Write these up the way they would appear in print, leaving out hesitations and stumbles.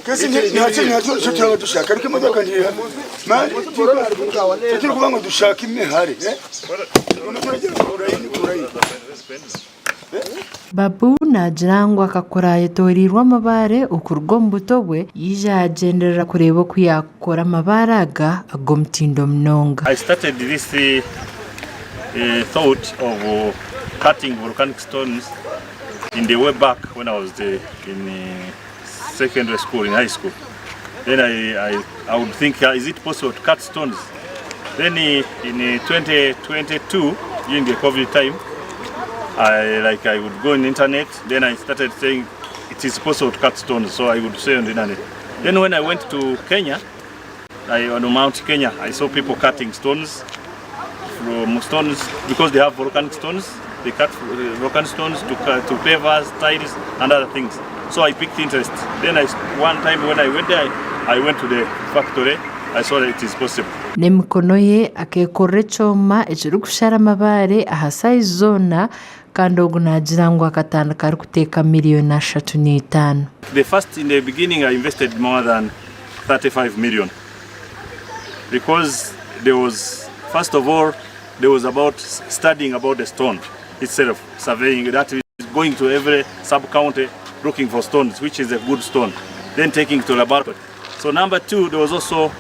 Kasi ntacyo cyangwa dushaka ariko imodoka ntiye mari turi kuvuga ngo dushaka imihari Babu najirangwa akakora yatorirwa Amabare ukurwo mbuto bwe yijagendera kureba ko yakora amabaraga agomtindo mnonga. I started this thought of cutting volcanic stones in the way back when I was in secondary school, in high school. Then I would think, is it possible to cut stones? Then in 2022, during the COVID time, I would go on the internet. Then I started saying it is possible to cut stones, so I would say on the internet. Then when I went to Kenya, on Mount Kenya, I saw people cutting stones from stones because they have volcanic stones. They cut volcanic stones to pavers, tiles, and other things. So I picked interest. Then one time when I went there, I went to the factory. I saw that it is possible. Nemikono ye akekore choma echiri kushara Amabare ahasa izona kandi ogunajirangwa akatandika ari kuteka miliyoni 35. The first, in the beginning, I invested more than 35 million because there was, first of all, there was about studying about the stone itself, surveying that is going to every sub-county looking for stones, which is a good stone, then taking it to laboratory. So number two, there was also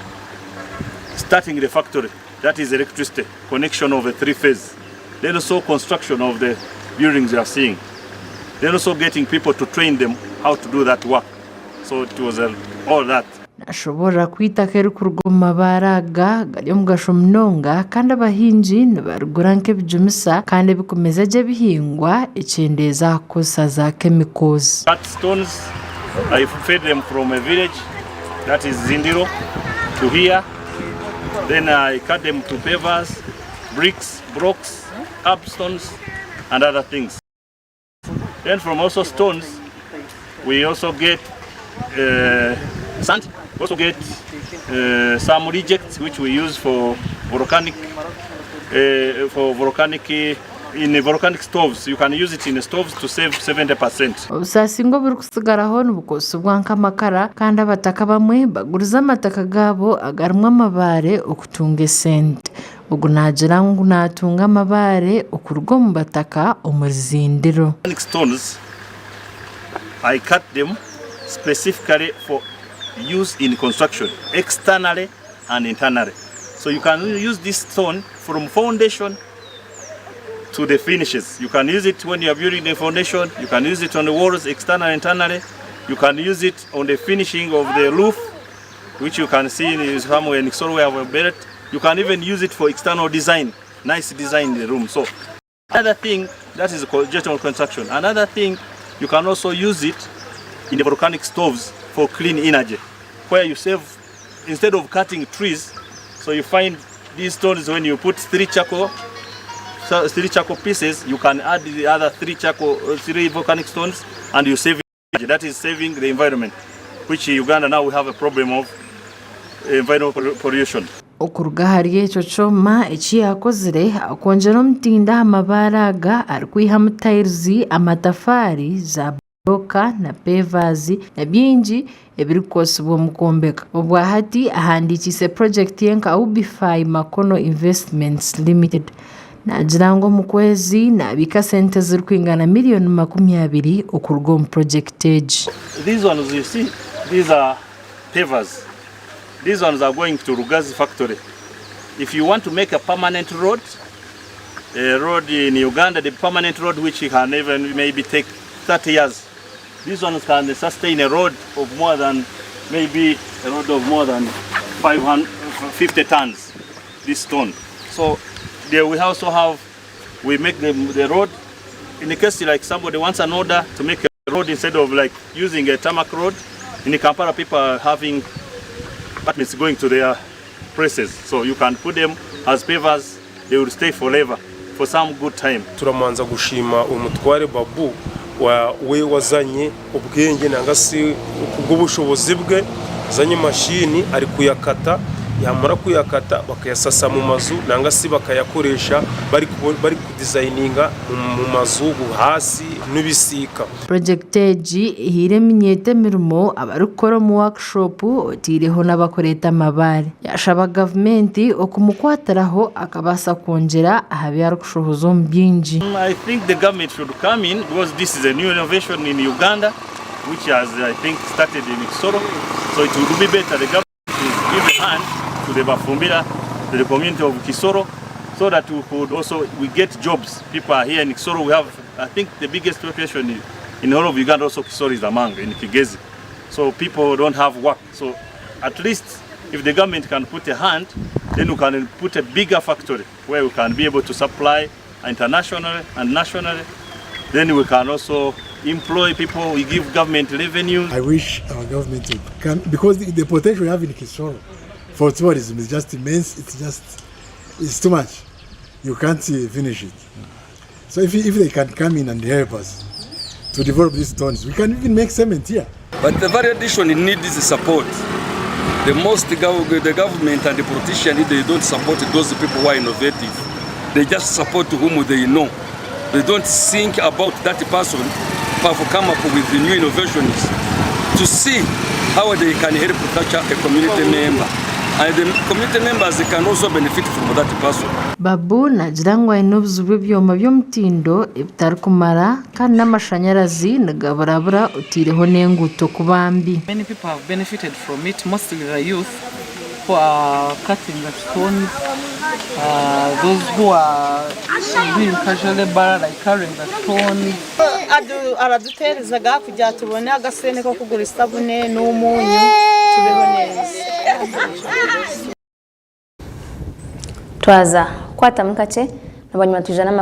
starting the factory, that is electricity, connection of a 3-phase. Then also construction of the buildings you are seeing. Then also getting people to train them how to do that work. So it was all that. Ashobora kwita keri kurgo mabaraga gari mugasho mnonga kandi abahinji nibaruguranke bijumisa kandi bikomeza je bihingwa icendeza kosa za chemicals. Cut stones, I fed them from a village that is Zindiro to here. Then I cut them to pavers, bricks, blocks, stones, and other things. Then from also stones, we also get sand. We also get some rejects which we use for volcanic in volcanic stoves. You can use it in the stoves to save 70%. Usasingo buri kusigaraho n'ubukoso bwanka makara kandi abataka bamwe baguriza amataka gabo agarumwa Amabare okutunga sente. Ugunagira ngo natunga Amabare okurwo mu bataka omuzindiro. Volcanic stones, I cut them specifically for use in construction, externally and internally. So you can use this stone from foundation to the finishes. You can use it when you are building the foundation. You can use it on the walls, externally and internally. You can use it on the finishing of the roof, which you can see somewhere in Kisoro we have built. You can even use it for external design, nice design in the room. So another thing, that is general construction. Another thing, you can also use it in the volcanic stoves for clean energy, where you save, instead of cutting trees, so you find these stones when you put 3 charcoal pieces, you can add the other 3 volcanic stones and you save energy. That is saving the environment, which in Uganda now we have a problem of environmental pollution. Okuruga hariye cyo choma echi akozire akongera mtinda Amabaraga arikwiha mutairizi amatafari za bloka na pavers na byinji ebiri kosubwo mukombeka obwa hati ahandikise project yenka Ubify Makono Investments Limited nagirango mu kwezi nabika sente ziri kwingana miliyoni 20 okurwo mu project age. These ones you see, these are pavers. These ones are going to Rugazi factory. If you want to make a permanent road in Uganda, the permanent road which can even maybe take 30 years, these ones can sustain a road of more than 550 tons, this stone. So there we also have, we make the road, in the case like somebody wants an order to make a road instead of like using a tarmac road, in the Kampala people are having apartments going to their places. So you can put them as pavers, they will stay forever, for some good time. Turamanza gushima umutware Babu we wazanye ubwenge nangasi kubw'ubushobozi bwe zanye mashini ari kuyakata yamara kuyakata bakayasasa mu mazu nanga si bakayakoresha bari kudesigninga mu mazu hasi n'ibisika. Project eji ihiremyete emirimo abarukora mu workshop otireho n'abakoreta Amabare yashaba government okumukwatiraho akabasa kongera ahabyara kushoboza omubyinji. I think the government should come in because this is a new innovation in Uganda which has I think started in Kisoro, so it would be better the government to give a hand to the Bafumbira, to the community of Kisoro, so that we get jobs. People are here in Kisoro. We have, I think, the biggest population in all of Uganda. Also, Kisoro is among in Kigezi. So people don't have work. So at least if the government can put a hand, then we can put a bigger factory where we can be able to supply internationally and nationally. Then we can also employ people. We give government revenues. I wish our government would come, because the potential we have in Kisoro for tourism is just immense. It's too much. You can't finish it. So if they can come in and help us to develop these towns, we can even make cement here. But the very addition needs is support. The government and the politicians, they don't support those people who are innovative. They just support whom they know. They don't think about that person who come up with the new innovations to see how they can help touch a community member. And the community members can also benefit from that person. Babu najirangwa inobuzubwe byoma byomutindo ebitarikumara kandi n'amashanyarazi nagabarabura utireho n'enguto kubambi. Many people have benefited from it, mostly the youth who are cutting the stones, those who are doing casual labor like carrying the stones. Araduterezaga kujya tubone agasene ko kugura isabune n'umunyu tubeho neza. Twaza kwata mukate nabanyuma tujana